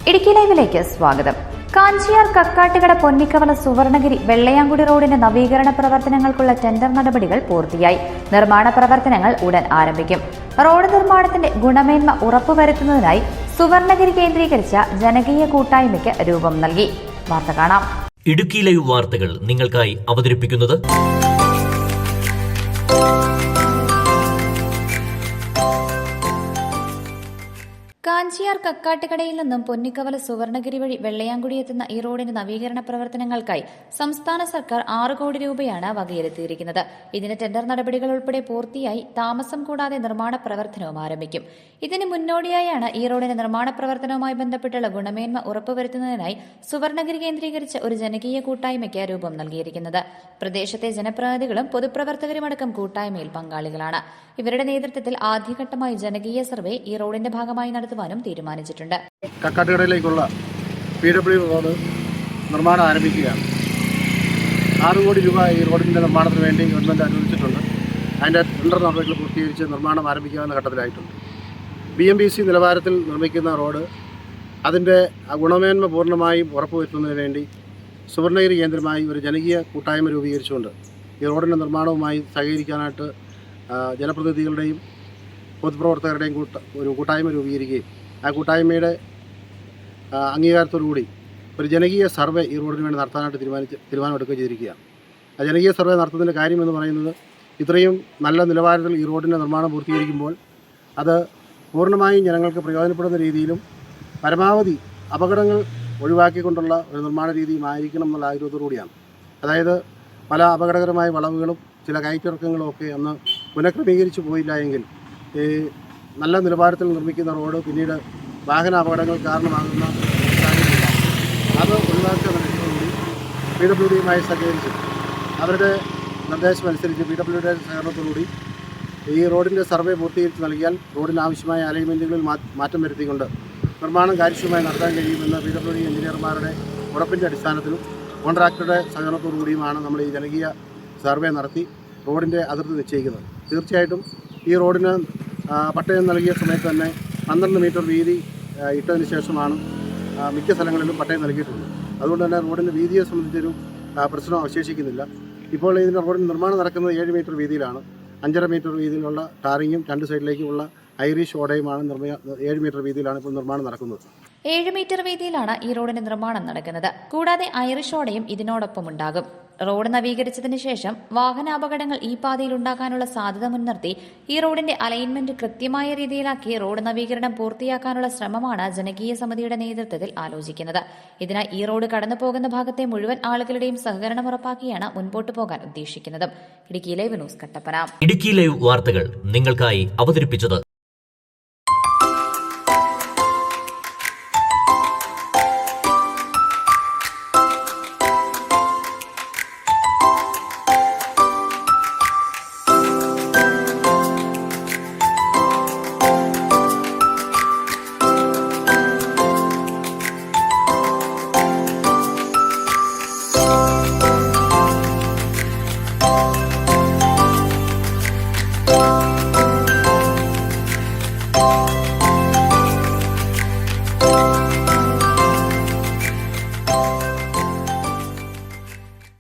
ഇടുക്കി ലൈവിലേക്ക് സ്വാഗതം. കാഞ്ചിയാർ കക്കാട്ടുകട പൊന്നിക്കവല സുവർണഗിരി വെള്ളയാങ്കുടി റോഡിന്റെ നവീകരണ പ്രവർത്തനങ്ങൾക്കുള്ള ടെൻഡർ നടപടികൾ പൂർത്തിയായി. നിർമ്മാണ പ്രവർത്തനങ്ങൾ ഉടൻ ആരംഭിക്കും. റോഡ് നിർമ്മാണത്തിന്റെ ഗുണമേന്മ ഉറപ്പുവരുത്തുന്നതിനായി സുവർണഗിരി കേന്ദ്രീകരിച്ച ജനകീയ കൂട്ടായ്മയ്ക്ക് രൂപം നൽകി. വാർത്ത കാണാം. ഇടുക്കി ലൈവ് വാർത്തകൾ നിങ്ങൾക്കായി അവതരിപ്പിക്കുന്നത് കാഞ്ചിയാർ കക്കാട്ടുകടയിൽ നിന്നും പൊന്നിക്കവല സുവർണഗിരി വഴി വെള്ളയാങ്കുടി എത്തുന്ന ഈ റോഡിന്റെ നവീകരണ പ്രവർത്തനങ്ങൾക്കായി സംസ്ഥാന സർക്കാർ 6 കോടി രൂപയാണ് വകയിരുത്തിയിരിക്കുന്നത്. ഇതിന് ടെൻഡർ നടപടികൾ ഉൾപ്പെടെ പൂർത്തിയായി. താമസം കൂടാതെ നിർമ്മാണ പ്രവർത്തനവും ആരംഭിക്കും. ഇതിന് മുന്നോടിയായാണ് ഈ റോഡിന്റെ നിർമ്മാണ പ്രവർത്തനവുമായി ബന്ധപ്പെട്ടുള്ള ഗുണമേന്മ ഉറപ്പുവരുത്തുന്നതിനായി സുവർണഗിരി കേന്ദ്രീകരിച്ച് ഒരു ജനകീയ കൂട്ടായ്മയ്ക്ക് രൂപം നൽകിയിരിക്കുന്നത്. പ്രദേശത്തെ ജനപ്രതിനിധികളും പൊതുപ്രവർത്തകരുമടക്കം കൂട്ടായ്മയിൽ പങ്കാളികളാണ്. ഇവരുടെ നേതൃത്വത്തിൽ ആദ്യഘട്ടമായി ജനകീയ സർവേ ഈ റോഡിന്റെ ഭാഗമായി നടത്തുവാനും തീരുമാനിച്ചിട്ടുണ്ട്. കക്കാട്ടുകടയിലേക്കുള്ള PW റോഡ് നിർമ്മാണം ആരംഭിക്കുകയാണ്. 6 കോടി രൂപ ഈ റോഡിൻ്റെ നിർമ്മാണത്തിന് വേണ്ടി ഗവൺമെൻറ് അനുവദിച്ചിട്ടുണ്ട്. അതിൻ്റെ ടെൻഡർ നടപടികൾ പൂർത്തീകരിച്ച് നിർമ്മാണം ആരംഭിക്കാവുന്ന ഘട്ടത്തിലായിട്ടുണ്ട്. BMBC നിലവാരത്തിൽ നിർമ്മിക്കുന്ന റോഡ് അതിൻ്റെ ഗുണമേന്മ പൂർണ്ണമായും ഉറപ്പുവരുത്തുന്നതിന് വേണ്ടി സുവർണഗിരി കേന്ദ്രമായി ഒരു ജനകീയ കൂട്ടായ്മ രൂപീകരിച്ചുകൊണ്ട് ഈ റോഡിൻ്റെ നിർമ്മാണവുമായി സഹകരിക്കാനായിട്ട് ജനപ്രതിനിധികളുടെയും പൊതുപ്രവർത്തകരുടെയും ഒരു കൂട്ടായ്മ രൂപീകരിക്കുകയും ആ കൂട്ടായ്മയുടെ അംഗീകാരത്തോടുകൂടി ഒരു ജനകീയ സർവേ ഈ റോഡിന് വേണ്ടി നടത്താനായിട്ട് തീരുമാനമെടുക്കുകയും ചെയ്തിരിക്കുകയാണ്. ആ ജനകീയ സർവേ നടത്തുന്നതിൻ്റെ കാര്യമെന്ന് പറയുന്നത് ഇത്രയും നല്ല നിലവാരത്തിൽ ഈ റോഡിൻ്റെ നിർമ്മാണം പൂർത്തീകരിക്കുമ്പോൾ അത് പൂർണ്ണമായും ജനങ്ങൾക്ക് പ്രയോജനപ്പെടുന്ന രീതിയിലും പരമാവധി അപകടങ്ങൾ ഒഴിവാക്കിക്കൊണ്ടുള്ള ഒരു നിർമ്മാണ രീതിയുമായിരിക്കണം എന്നുള്ള ആഗ്രഹത്തോടുകൂടിയാണ്. അതായത് പല അപകടകരമായ വളവുകളും ചില കയറ്റിറക്കങ്ങളും ഒക്കെ ഒന്ന് പുനഃക്രമീകരിച്ചു പോയില്ല എങ്കിൽ ഈ നല്ല നിലവാരത്തിൽ നിർമ്മിക്കുന്ന റോഡ് പിന്നീട് വാഹന അപകടങ്ങൾ കാരണമാകുന്ന സാഹചര്യമില്ല. അത് ഒഴിവാക്കുക ലക്ഷ്യത്തോടുകൂടി PWDയുമായി സഹകരിച്ച് അവരുടെ നിർദ്ദേശമനുസരിച്ച് PWDയുടെ സഹകരണത്തോടുകൂടി ഈ റോഡിൻ്റെ സർവേ പൂർത്തീകരിച്ച് നൽകിയാൽ റോഡിന് ആവശ്യമായ അലൈൻമെൻറ്റുകളിൽ മാറ്റം വരുത്തിക്കൊണ്ട് നിർമ്മാണം കാര്യക്ഷമമായി നടത്താൻ കഴിയുമെന്ന് PWD എഞ്ചിനീയർമാരുടെ ഉറപ്പിൻ്റെ അടിസ്ഥാനത്തിലും കോൺട്രാക്ടറുടെ സഹകരണത്തോടു കൂടിയുമാണ് നമ്മൾ ഈ ജനകീയ സർവേ നടത്തി റോഡിൻ്റെ അതിർത്തി നിശ്ചയിക്കുന്നത്. തീർച്ചയായിട്ടും ഈ റോഡിന് പട്ടയം നൽകിയ സമയത്ത് തന്നെ 12 മീറ്റർ വീതി ഇട്ടതിന് ശേഷമാണ് മിക്ക സ്ഥലങ്ങളിലും പട്ടയം നൽകിയിട്ടുള്ളത്. അതുകൊണ്ട് തന്നെ റോഡിൻ്റെ വീതിയെ സംബന്ധിച്ചൊരു പ്രശ്നം അവശേഷിക്കുന്നില്ല. ഇപ്പോൾ ഇതിൻ്റെ റോഡിൻ്റെ നിർമ്മാണം നടക്കുന്നത് 7 മീറ്റർ വീതിയിലാണ്. 5.5 മീറ്റർ വീതിയിലുള്ള ടാറിങ്ങും 2 സൈഡിലേക്കുമുള്ള ഐറിഷ് ഓടയുമാണ് 7 മീറ്റർ വീതിയിലാണ് ഇപ്പോൾ നിർമ്മാണം നടക്കുന്നത്. 7 മീറ്റർ വീതിയിലാണ് ഈ റോഡിന്റെ നിർമ്മാണം നടക്കുന്നത്. കൂടാതെ ഐറിഷ് ഓടയും ഇതിനോടൊപ്പം ഉണ്ടാകും. റോഡ് നവീകരിച്ചതിന് ശേഷം വാഹനാപകടങ്ങൾ ഈ പാതയിൽ ഉണ്ടാകാനുള്ള സാധ്യത മുൻനിർത്തി ഈ റോഡിന്റെ അലൈൻമെന്റ് കൃത്യമായ രീതിയിലാക്കി റോഡ് നവീകരണം പൂർത്തിയാക്കാനുള്ള ശ്രമമാണ് ജനകീയ സമിതിയുടെ നേതൃത്വത്തിൽ ആലോചിക്കുന്നത്. ഇതിനായി ഈ റോഡ് കടന്നു പോകുന്ന ഭാഗത്തെ മുഴുവൻ ആളുകളുടെയും സഹകരണം ഉറപ്പാക്കിയാണ് മുൻപോട്ട് പോകാൻ ഉദ്ദേശിക്കുന്നത്. Idukki live news Kattappana. Idukki live വാർത്തകൾ നിങ്ങൾക്കായി അവതരിപ്പിച്ചത്